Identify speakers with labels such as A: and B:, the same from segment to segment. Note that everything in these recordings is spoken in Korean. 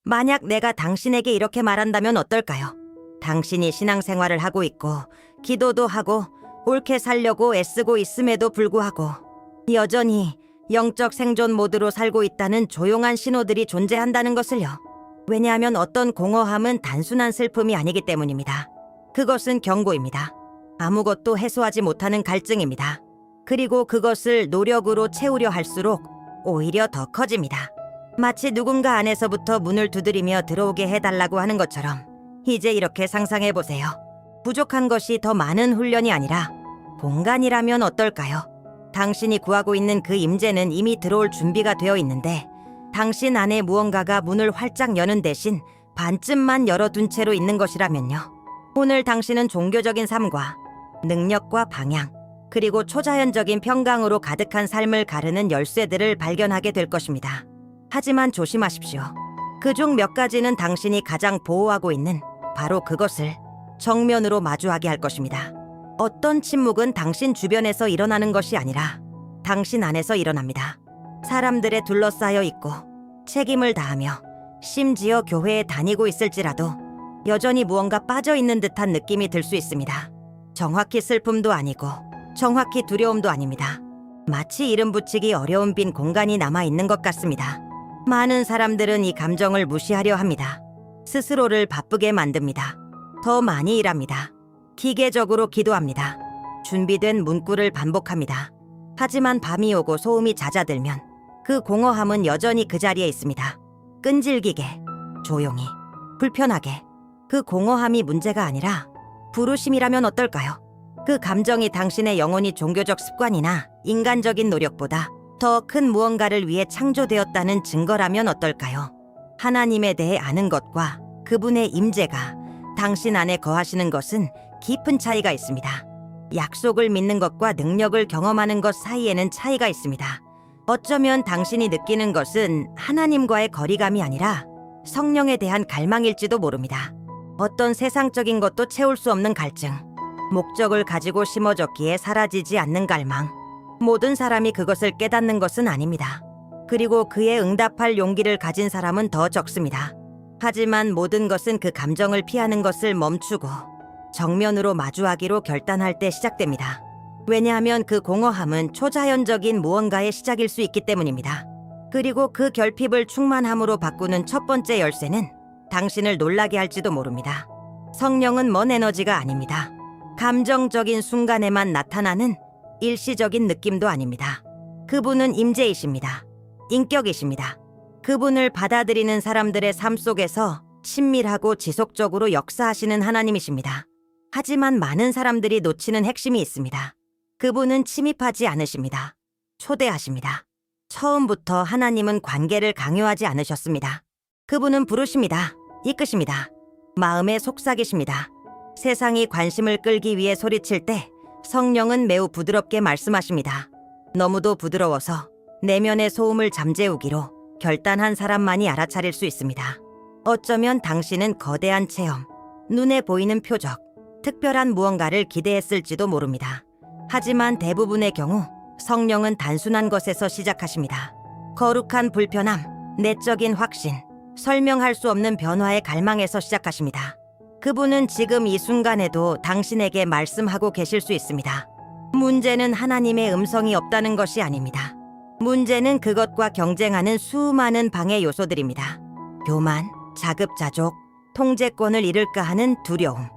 A: 만약 내가 당신에게 이렇게 말한다면 어떨까요? 당신이 신앙생활을 하고 있고 기도도 하고 옳게 살려고 애쓰고 있음에도 불구하고 여전히 영적 생존 모드로 살고 있다는 조용한 신호들이 존재한다는 것을요. 왜냐하면 어떤 공허함은 단순한 슬픔이 아니기 때문입니다. 그것은 경고입니다. 아무것도 해소하지 못하는 갈증입니다. 그리고 그것을 노력으로 채우려 할수록 오히려 더 커집니다. 마치 누군가 안에서부터 문을 두드리며 들어오게 해달라고 하는 것처럼 이제 이렇게 상상해보세요. 부족한 것이 더 많은 훈련이 아니라 공간이라면 어떨까요? 당신이 구하고 있는 그 임재는 이미 들어올 준비가 되어 있는데 당신 안에 무언가가 문을 활짝 여는 대신 반쯤만 열어둔 채로 있는 것이라면요. 오늘 당신은 종교적인 삶과 능력과 방향, 그리고 초자연적인 평강으로 가득한 삶을 가르는 열쇠들을 발견하게 될 것입니다. 하지만 조심하십시오. 그중 몇 가지는 당신이 가장 보호하고 있는 바로 그것을 정면으로 마주하게 할 것입니다. 어떤 침묵은 당신 주변에서 일어나는 것이 아니라 당신 안에서 일어납니다. 사람들에 둘러싸여 있고 책임을 다하며 심지어 교회에 다니고 있을지라도 여전히 무언가 빠져있는 듯한 느낌이 들 수 있습니다. 정확히 슬픔도 아니고 정확히 두려움도 아닙니다. 마치 이름 붙이기 어려운 빈 공간이 남아있는 것 같습니다. 많은 사람들은 이 감정을 무시하려 합니다. 스스로를 바쁘게 만듭니다. 더 많이 일합니다. 기계적으로 기도합니다. 준비된 문구를 반복합니다. 하지만 밤이 오고 소음이 잦아들면 그 공허함은 여전히 그 자리에 있습니다. 끈질기게, 조용히, 불편하게. 그 공허함이 문제가 아니라 부르심이라면 어떨까요? 그 감정이 당신의 영혼이 종교적 습관이나 인간적인 노력보다 더 큰 무언가를 위해 창조되었다는 증거라면 어떨까요? 하나님에 대해 아는 것과 그분의 임재가 당신 안에 거하시는 것은 깊은 차이가 있습니다. 약속을 믿는 것과 능력을 경험하는 것 사이에는 차이가 있습니다. 어쩌면 당신이 느끼는 것은 하나님과의 거리감이 아니라 성령에 대한 갈망일지도 모릅니다. 어떤 세상적인 것도 채울 수 없는 갈증, 목적을 가지고 심어졌기에 사라지지 않는 갈망. 모든 사람이 그것을 깨닫는 것은 아닙니다. 그리고 그에 응답할 용기를 가진 사람은 더 적습니다. 하지만 모든 것은 그 감정을 피하는 것을 멈추고 정면으로 마주하기로 결단할 때 시작됩니다. 왜냐하면 그 공허함은 초자연적인 무언가의 시작일 수 있기 때문입니다. 그리고 그 결핍을 충만함으로 바꾸는 첫 번째 열쇠는 당신을 놀라게 할지도 모릅니다. 성령은 먼 에너지가 아닙니다. 감정적인 순간에만 나타나는 일시적인 느낌도 아닙니다. 그분은 임재이십니다. 인격이십니다. 그분을 받아들이는 사람들의 삶 속에서 친밀하고 지속적으로 역사하시는 하나님이십니다. 하지만 많은 사람들이 놓치는 핵심이 있습니다. 그분은 침입하지 않으십니다. 초대하십니다. 처음부터 하나님은 관계를 강요하지 않으셨습니다. 그분은 부르십니다. 이끄십니다. 마음에 속삭이십니다. 세상이 관심을 끌기 위해 소리칠 때 성령은 매우 부드럽게 말씀하십니다. 너무도 부드러워서 내면의 소음을 잠재우기로 결단한 사람만이 알아차릴 수 있습니다. 어쩌면 당신은 거대한 체험, 눈에 보이는 표적, 특별한 무언가를 기대했을지도 모릅니다. 하지만 대부분의 경우 성령은 단순한 것에서 시작하십니다. 거룩한 불편함, 내적인 확신, 설명할 수 없는 변화의 갈망에서 시작하십니다. 그분은 지금 이 순간에도 당신에게 말씀하고 계실 수 있습니다. 문제는 하나님의 음성이 없다는 것이 아닙니다. 문제는 그것과 경쟁하는 수많은 방해 요소들입니다. 교만, 자급자족, 통제권을 잃을까 하는 두려움.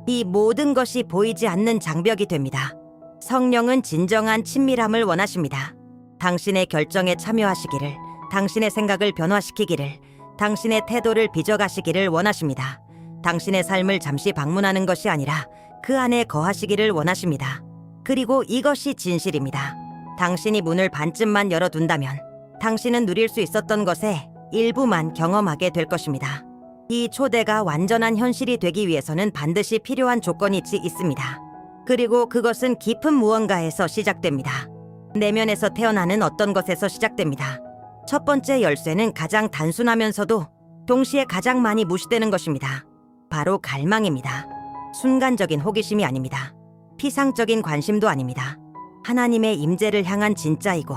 A: 이 모든 것이 보이지 않는 장벽이 됩니다. 성령은 진정한 친밀함을 원하십니다. 당신의 결정에 참여하시기를, 당신의 생각을 변화시키기를, 당신의 태도를 빚어가시기를 원하십니다. 당신의 삶을 잠시 방문하는 것이 아니라 그 안에 거하시기를 원하십니다. 그리고 이것이 진실입니다. 당신이 문을 반쯤만 열어둔다면 당신은 누릴 수 있었던 것의 일부만 경험하게 될 것입니다. 이 초대가 완전한 현실이 되기 위해서는 반드시 필요한 조건이 있습니다. 그리고 그것은 깊은 무언가에서 시작됩니다. 내면에서 태어나는 어떤 것에서 시작됩니다. 첫 번째 열쇠는 가장 단순하면서도 동시에 가장 많이 무시되는 것입니다. 바로 갈망입니다. 순간적인 호기심이 아닙니다. 피상적인 관심도 아닙니다. 하나님의 임재를 향한 진짜이고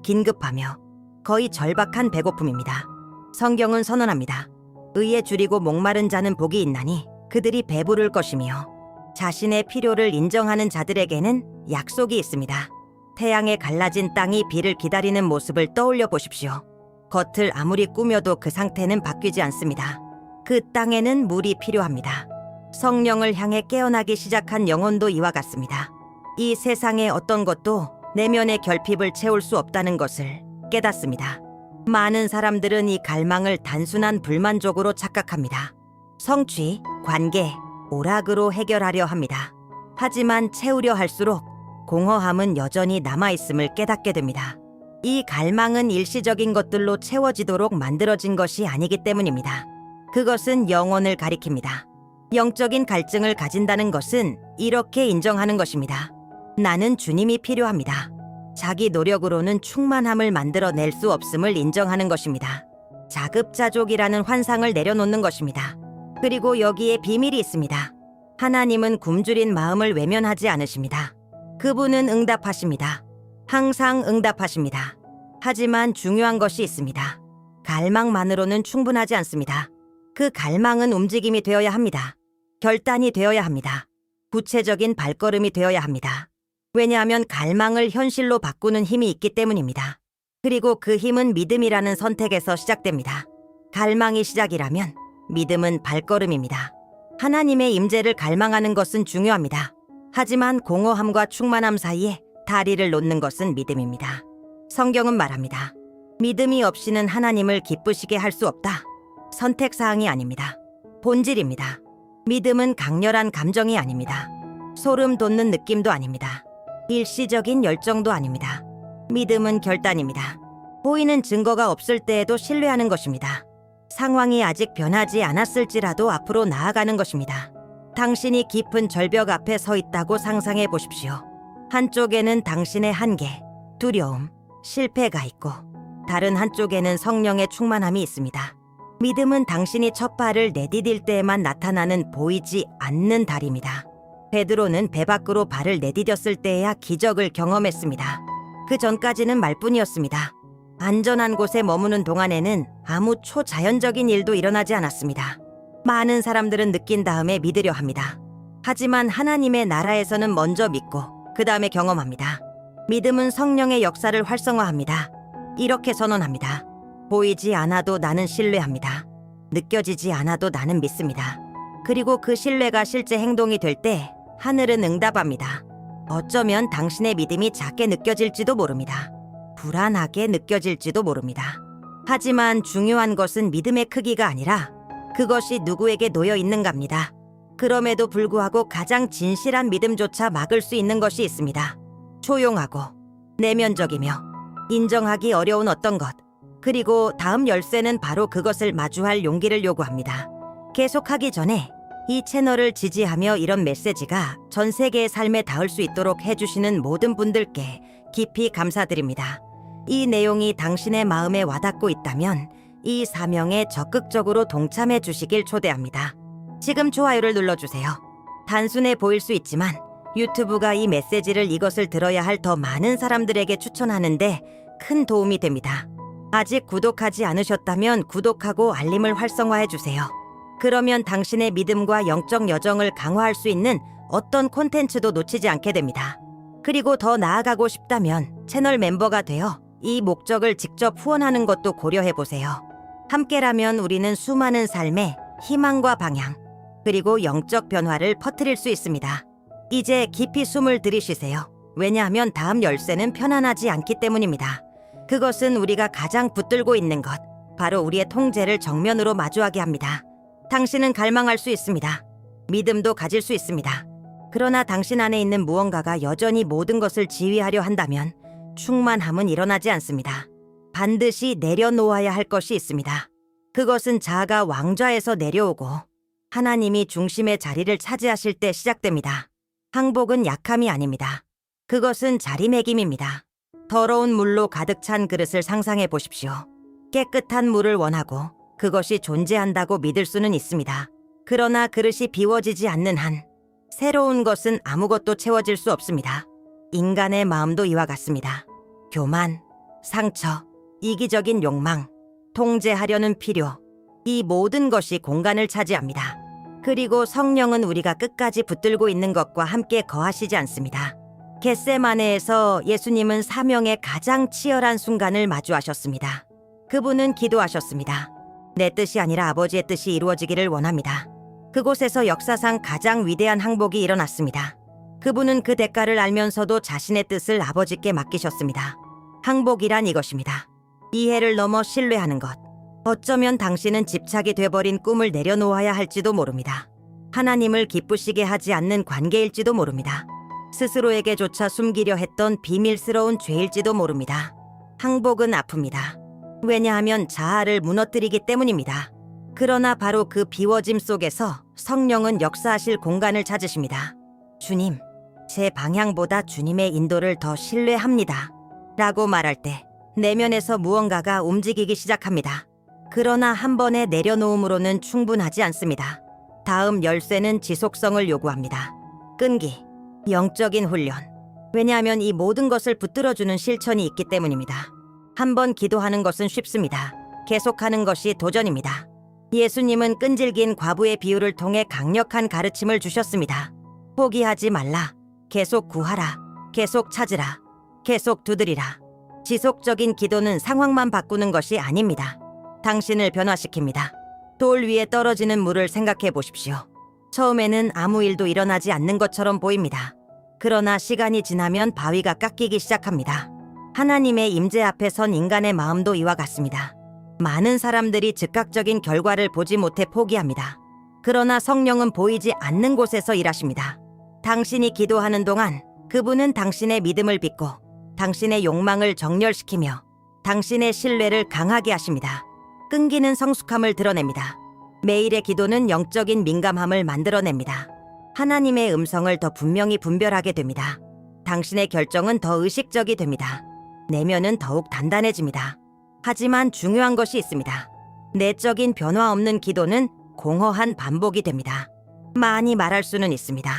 A: 긴급하며 거의 절박한 배고픔입니다. 성경은 선언합니다. 의에 줄이고 목마른 자는 복이 있나니 그들이 배부를 것이며 자신의 필요를 인정하는 자들에게는 약속이 있습니다. 태양에 갈라진 땅이 비를 기다리는 모습을 떠올려 보십시오. 겉을 아무리 꾸며도 그 상태는 바뀌지 않습니다. 그 땅에는 물이 필요합니다. 성령을 향해 깨어나기 시작한 영혼도 이와 같습니다. 이 세상의 어떤 것도 내면의 결핍을 채울 수 없다는 것을 깨닫습니다. 많은 사람들은 이 갈망을 단순한 불만족으로 착각합니다. 성취, 관계, 오락으로 해결하려 합니다. 하지만 채우려 할수록 공허함은 여전히 남아있음을 깨닫게 됩니다. 이 갈망은 일시적인 것들로 채워지도록 만들어진 것이 아니기 때문입니다. 그것은 영혼을 가리킵니다. 영적인 갈증을 가진다는 것은 이렇게 인정하는 것입니다. 나는 주님이 필요합니다. 자기 노력으로는 충만함을 만들어낼 수 없음을 인정하는 것입니다. 자급자족이라는 환상을 내려놓는 것입니다. 그리고 여기에 비밀이 있습니다. 하나님은 굶주린 마음을 외면하지 않으십니다. 그분은 응답하십니다. 항상 응답하십니다. 하지만 중요한 것이 있습니다. 갈망만으로는 충분하지 않습니다. 그 갈망은 움직임이 되어야 합니다. 결단이 되어야 합니다. 구체적인 발걸음이 되어야 합니다. 왜냐하면 갈망을 현실로 바꾸는 힘이 있기 때문입니다. 그리고 그 힘은 믿음이라는 선택에서 시작됩니다. 갈망이 시작이라면 믿음은 발걸음입니다. 하나님의 임재를 갈망하는 것은 중요합니다. 하지만 공허함과 충만함 사이에 다리를 놓는 것은 믿음입니다. 성경은 말합니다. 믿음이 없이는 하나님을 기쁘시게 할 수 없다. 선택사항이 아닙니다. 본질입니다. 믿음은 강렬한 감정이 아닙니다. 소름 돋는 느낌도 아닙니다. 일시적인 열정도 아닙니다. 믿음은 결단입니다. 보이는 증거가 없을 때에도 신뢰하는 것입니다. 상황이 아직 변하지 않았을지라도 앞으로 나아가는 것입니다. 당신이 깊은 절벽 앞에 서 있다고 상상해 보십시오. 한쪽에는 당신의 한계, 두려움, 실패가 있고 다른 한쪽에는 성령의 충만함이 있습니다. 믿음은 당신이 첫 발을 내디딜 때에만 나타나는 보이지 않는 달입니다. 베드로는 배 밖으로 발을 내디뎠을 때에야 기적을 경험했습니다. 그 전까지는 말뿐이었습니다. 안전한 곳에 머무는 동안에는 아무 초자연적인 일도 일어나지 않았습니다. 많은 사람들은 느낀 다음에 믿으려 합니다. 하지만 하나님의 나라에서는 먼저 믿고 그 다음에 경험합니다. 믿음은 성령의 역사를 활성화합니다. 이렇게 선언합니다. 보이지 않아도 나는 신뢰합니다. 느껴지지 않아도 나는 믿습니다. 그리고 그 신뢰가 실제 행동이 될 때 하늘은 응답합니다. 어쩌면 당신의 믿음이 작게 느껴질지도 모릅니다. 불안하게 느껴질지도 모릅니다. 하지만 중요한 것은 믿음의 크기가 아니라 그것이 누구에게 놓여 있는가입니다. 그럼에도 불구하고 가장 진실한 믿음조차 막을 수 있는 것이 있습니다. 조용하고 내면적이며 인정하기 어려운 어떤 것, 그리고 다음 열쇠는 바로 그것을 마주할 용기를 요구합니다. 계속하기 전에 이 채널을 지지하며 이런 메시지가 전 세계의 삶에 닿을 수 있도록 해주시는 모든 분들께 깊이 감사드립니다. 이 내용이 당신의 마음에 와닿고 있다면 이 사명에 적극적으로 동참해 주시길 초대합니다. 지금 좋아요를 눌러주세요. 단순해 보일 수 있지만 유튜브가 이 메시지를 이것을 들어야 할 더 많은 사람들에게 추천하는데 큰 도움이 됩니다. 아직 구독하지 않으셨다면 구독하고 알림을 활성화해 주세요. 그러면 당신의 믿음과 영적 여정을 강화할 수 있는 어떤 콘텐츠도 놓치지 않게 됩니다. 그리고 더 나아가고 싶다면 채널 멤버가 되어 이 목적을 직접 후원하는 것도 고려해 보세요. 함께라면 우리는 수많은 삶에 희망과 방향, 그리고 영적 변화를 퍼뜨릴 수 있습니다. 이제 깊이 숨을 들이쉬세요. 왜냐하면 다음 열쇠는 편안하지 않기 때문입니다. 그것은 우리가 가장 붙들고 있는 것, 바로 우리의 통제를 정면으로 마주하게 합니다. 당신은 갈망할 수 있습니다. 믿음도 가질 수 있습니다. 그러나 당신 안에 있는 무언가가 여전히 모든 것을 지휘하려 한다면 충만함은 일어나지 않습니다. 반드시 내려놓아야 할 것이 있습니다. 그것은 자아가 왕좌에서 내려오고 하나님이 중심의 자리를 차지하실 때 시작됩니다. 항복은 약함이 아닙니다. 그것은 자리매김입니다. 더러운 물로 가득 찬 그릇을 상상해 보십시오. 깨끗한 물을 원하고 그것이 존재한다고 믿을 수는 있습니다. 그러나 그릇이 비워지지 않는 한 새로운 것은 아무것도 채워질 수 없습니다. 인간의 마음도 이와 같습니다. 교만, 상처, 이기적인 욕망, 통제하려는 필요, 이 모든 것이 공간을 차지합니다. 그리고 성령은 우리가 끝까지 붙들고 있는 것과 함께 거하시지 않습니다. 겟세마네에서 예수님은 사명의 가장 치열한 순간을 마주하셨습니다. 그분은 기도하셨습니다. 내 뜻이 아니라 아버지의 뜻이 이루어지기를 원합니다. 그곳에서 역사상 가장 위대한 항복이 일어났습니다. 그분은 그 대가를 알면서도 자신의 뜻을 아버지께 맡기셨습니다. 항복이란 이것입니다. 이해를 넘어 신뢰하는 것. 어쩌면 당신은 집착이 돼버린 꿈을 내려놓아야 할지도 모릅니다. 하나님을 기쁘시게 하지 않는 관계일지도 모릅니다. 스스로에게조차 숨기려 했던 비밀스러운 죄일지도 모릅니다. 항복은 아픕니다. 왜냐하면 자아를 무너뜨리기 때문입니다. 그러나 바로 그 비워짐 속에서 성령은 역사하실 공간을 찾으십니다. 주님, 제 방향보다 주님의 인도를 더 신뢰합니다. 라고 말할 때 내면에서 무언가가 움직이기 시작합니다. 그러나 한 번의 내려놓음으로는 충분하지 않습니다. 다음 열쇠는 지속성을 요구합니다. 끈기, 영적인 훈련. 왜냐하면 이 모든 것을 붙들어주는 실천이 있기 때문입니다. 한 번 기도하는 것은 쉽습니다. 계속하는 것이 도전입니다. 예수님은 끈질긴 과부의 비유를 통해 강력한 가르침을 주셨습니다. 포기하지 말라. 계속 구하라. 계속 찾으라. 계속 두드리라. 지속적인 기도는 상황만 바꾸는 것이 아닙니다. 당신을 변화시킵니다. 돌 위에 떨어지는 물을 생각해 보십시오. 처음에는 아무 일도 일어나지 않는 것처럼 보입니다. 그러나 시간이 지나면 바위가 깎이기 시작합니다. 하나님의 임재 앞에 선 인간의 마음도 이와 같습니다. 많은 사람들이 즉각적인 결과를 보지 못해 포기합니다. 그러나 성령은 보이지 않는 곳에서 일하십니다. 당신이 기도하는 동안 그분은 당신의 믿음을 빚고 당신의 욕망을 정렬시키며 당신의 신뢰를 강하게 하십니다. 끈기는 성숙함을 드러냅니다. 매일의 기도는 영적인 민감함을 만들어냅니다. 하나님의 음성을 더 분명히 분별하게 됩니다. 당신의 결정은 더 의식적이 됩니다. 내면은 더욱 단단해집니다. 하지만 중요한 것이 있습니다. 내적인 변화 없는 기도는 공허한 반복이 됩니다. 많이 말할 수는 있습니다.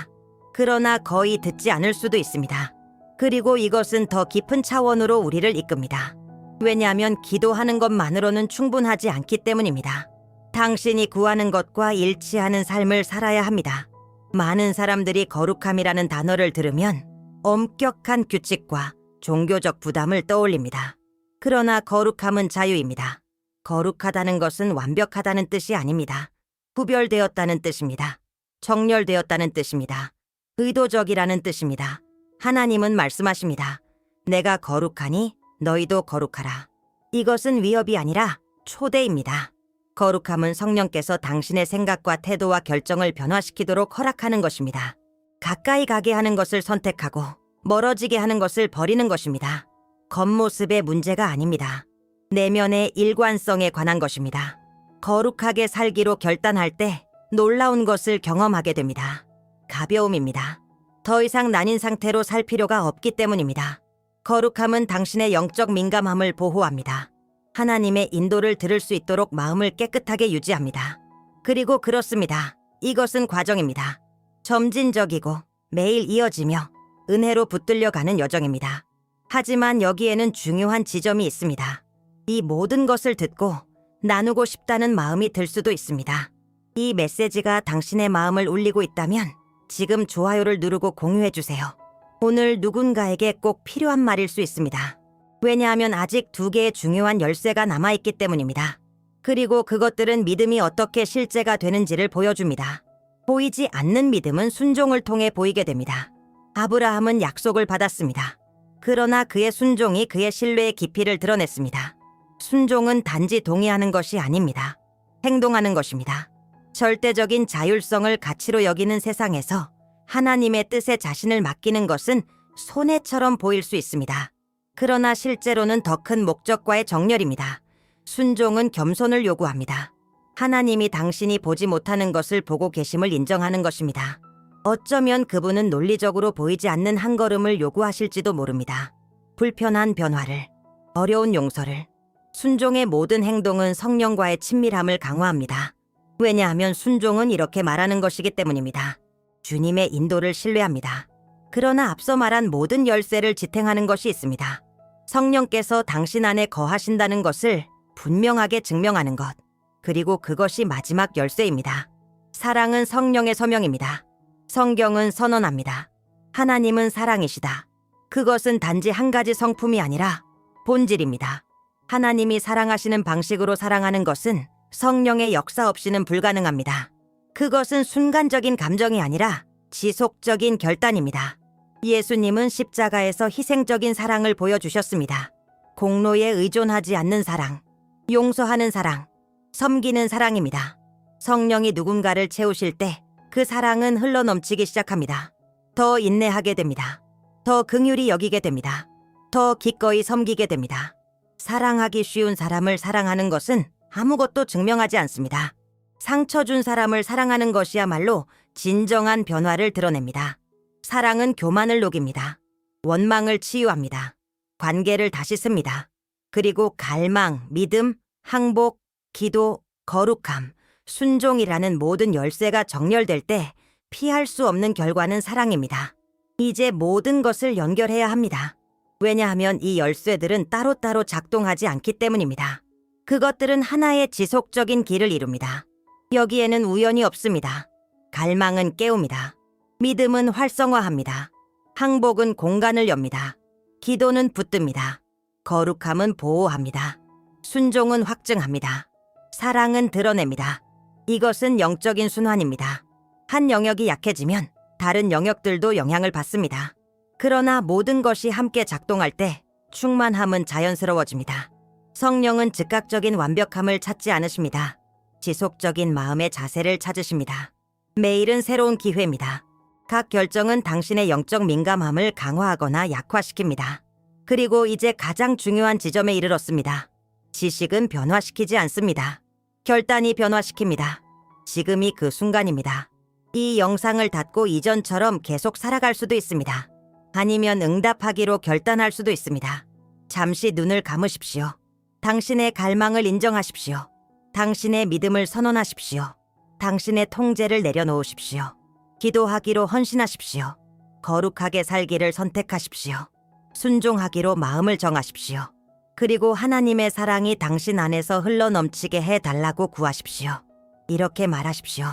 A: 그러나 거의 듣지 않을 수도 있습니다. 그리고 이것은 더 깊은 차원으로 우리를 이끕니다. 왜냐하면 기도하는 것만으로는 충분하지 않기 때문입니다. 당신이 구하는 것과 일치하는 삶을 살아야 합니다. 많은 사람들이 거룩함이라는 단어를 들으면 엄격한 규칙과 종교적 부담을 떠올립니다. 그러나 거룩함은 자유입니다. 거룩하다는 것은 완벽하다는 뜻이 아닙니다. 구별되었다는 뜻입니다. 정렬되었다는 뜻입니다. 의도적이라는 뜻입니다. 하나님은 말씀하십니다. 내가 거룩하니 너희도 거룩하라. 이것은 위협이 아니라 초대입니다. 거룩함은 성령께서 당신의 생각과 태도와 결정을 변화시키도록 허락하는 것입니다. 가까이 가게 하는 것을 선택하고 멀어지게 하는 것을 버리는 것입니다. 겉모습의 문제가 아닙니다. 내면의 일관성에 관한 것입니다. 거룩하게 살기로 결단할 때 놀라운 것을 경험하게 됩니다. 가벼움입니다. 더 이상 난인 상태로 살 필요가 없기 때문입니다. 거룩함은 당신의 영적 민감함을 보호합니다. 하나님의 인도를 들을 수 있도록 마음을 깨끗하게 유지합니다. 그리고 그렇습니다. 이것은 과정입니다. 점진적이고 매일 이어지며 은혜로 붙들려가는 여정입니다. 하지만 여기에는 중요한 지점이 있습니다. 이 모든 것을 듣고 나누고 싶다는 마음이 들 수도 있습니다. 이 메시지가 당신의 마음을 울리고 있다면 지금 좋아요를 누르고 공유해주세요. 오늘 누군가에게 꼭 필요한 말일 수 있습니다. 왜냐하면 아직 2개의 중요한 열쇠가 남아있기 때문입니다. 그리고 그것들은 믿음이 어떻게 실제가 되는지를 보여줍니다. 보이지 않는 믿음은 순종을 통해 보이게 됩니다. 아브라함은 약속을 받았습니다. 그러나 그의 순종이 그의 신뢰의 깊이를 드러냈습니다. 순종은 단지 동의하는 것이 아닙니다. 행동하는 것입니다. 절대적인 자율성을 가치로 여기는 세상에서 하나님의 뜻에 자신을 맡기는 것은 손해처럼 보일 수 있습니다. 그러나 실제로는 더 큰 목적과의 정렬입니다. 순종은 겸손을 요구합니다. 하나님이 당신이 보지 못하는 것을 보고 계심을 인정하는 것입니다. 어쩌면 그분은 논리적으로 보이지 않는 한 걸음을 요구하실지도 모릅니다. 불편한 변화를, 어려운 용서를. 순종의 모든 행동은 성령과의 친밀함을 강화합니다. 왜냐하면 순종은 이렇게 말하는 것이기 때문입니다. 주님의 인도를 신뢰합니다. 그러나 앞서 말한 모든 열쇠를 지탱하는 것이 있습니다. 성령께서 당신 안에 거하신다는 것을 분명하게 증명하는 것. 그리고 그것이 마지막 열쇠입니다. 사랑은 성령의 서명입니다. 성경은 선언합니다. 하나님은 사랑이시다. 그것은 단지 한 가지 성품이 아니라 본질입니다. 하나님이 사랑하시는 방식으로 사랑하는 것은 성령의 역사 없이는 불가능합니다. 그것은 순간적인 감정이 아니라 지속적인 결단입니다. 예수님은 십자가에서 희생적인 사랑을 보여주셨습니다. 공로에 의존하지 않는 사랑, 용서하는 사랑, 섬기는 사랑입니다. 성령이 누군가를 채우실 때 그 사랑은 흘러넘치기 시작합니다. 더 인내하게 됩니다. 더 긍휼히 여기게 됩니다. 더 기꺼이 섬기게 됩니다. 사랑하기 쉬운 사람을 사랑하는 것은 아무것도 증명하지 않습니다. 상처 준 사람을 사랑하는 것이야말로 진정한 변화를 드러냅니다. 사랑은 교만을 녹입니다. 원망을 치유합니다. 관계를 다시 씁니다. 그리고 갈망, 믿음, 항복, 기도, 거룩함, 순종이라는 모든 열쇠가 정렬될 때 피할 수 없는 결과는 사랑입니다. 이제 모든 것을 연결해야 합니다. 왜냐하면 이 열쇠들은 따로따로 작동하지 않기 때문입니다. 그것들은 하나의 지속적인 길을 이룹니다. 여기에는 우연이 없습니다. 갈망은 깨웁니다. 믿음은 활성화합니다. 항복은 공간을 엽니다. 기도는 붙듭니다. 거룩함은 보호합니다. 순종은 확증합니다. 사랑은 드러냅니다. 이것은 영적인 순환입니다. 한 영역이 약해지면 다른 영역들도 영향을 받습니다. 그러나 모든 것이 함께 작동할 때 충만함은 자연스러워집니다. 성령은 즉각적인 완벽함을 찾지 않으십니다. 지속적인 마음의 자세를 찾으십니다. 매일은 새로운 기회입니다. 각 결정은 당신의 영적 민감함을 강화하거나 약화시킵니다. 그리고 이제 가장 중요한 지점에 이르렀습니다. 지식은 변화시키지 않습니다. 결단이 변화시킵니다. 지금이 그 순간입니다. 이 영상을 닫고 이전처럼 계속 살아갈 수도 있습니다. 아니면 응답하기로 결단할 수도 있습니다. 잠시 눈을 감으십시오. 당신의 갈망을 인정하십시오. 당신의 믿음을 선언하십시오. 당신의 통제를 내려놓으십시오. 기도하기로 헌신하십시오. 거룩하게 살기를 선택하십시오. 순종하기로 마음을 정하십시오. 그리고 하나님의 사랑이 당신 안에서 흘러넘치게 해달라고 구하십시오. 이렇게 말하십시오.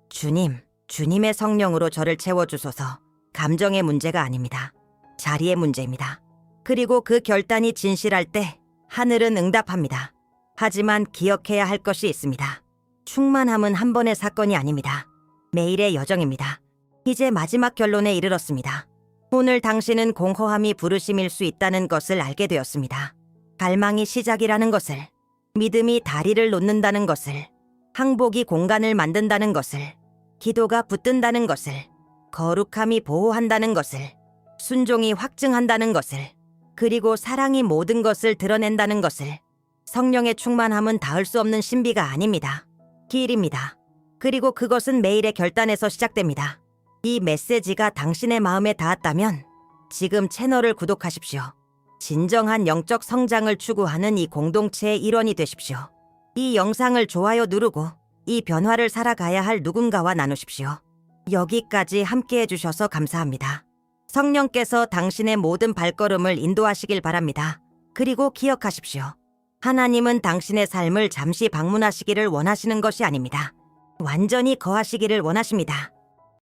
A: 주님, 주님의 성령으로 저를 채워주소서. 감정의 문제가 아닙니다. 자리의 문제입니다. 그리고 그 결단이 진실할 때 하늘은 응답합니다. 하지만 기억해야 할 것이 있습니다. 충만함은 한 번의 사건이 아닙니다. 매일의 여정입니다. 이제 마지막 결론에 이르렀습니다. 오늘 당신은 공허함이 부르심일 수 있다는 것을 알게 되었습니다. 갈망이 시작이라는 것을, 믿음이 다리를 놓는다는 것을, 항복이 공간을 만든다는 것을, 기도가 붙든다는 것을, 거룩함이 보호한다는 것을, 순종이 확증한다는 것을, 그리고 사랑이 모든 것을 드러낸다는 것을. 성령의 충만함은 닿을 수 없는 신비가 아닙니다. 길입니다. 그리고 그것은 매일의 결단에서 시작됩니다. 이 메시지가 당신의 마음에 닿았다면 지금 채널을 구독하십시오. 진정한 영적 성장을 추구하는 이 공동체의 일원이 되십시오. 이 영상을 좋아요 누르고 이 변화를 살아가야 할 누군가와 나누십시오. 여기까지 함께 해주셔서 감사합니다. 성령께서 당신의 모든 발걸음을 인도하시길 바랍니다. 그리고 기억하십시오. 하나님은 당신의 삶을 잠시 방문하시기를 원하시는 것이 아닙니다. 완전히 거하시기를 원하십니다.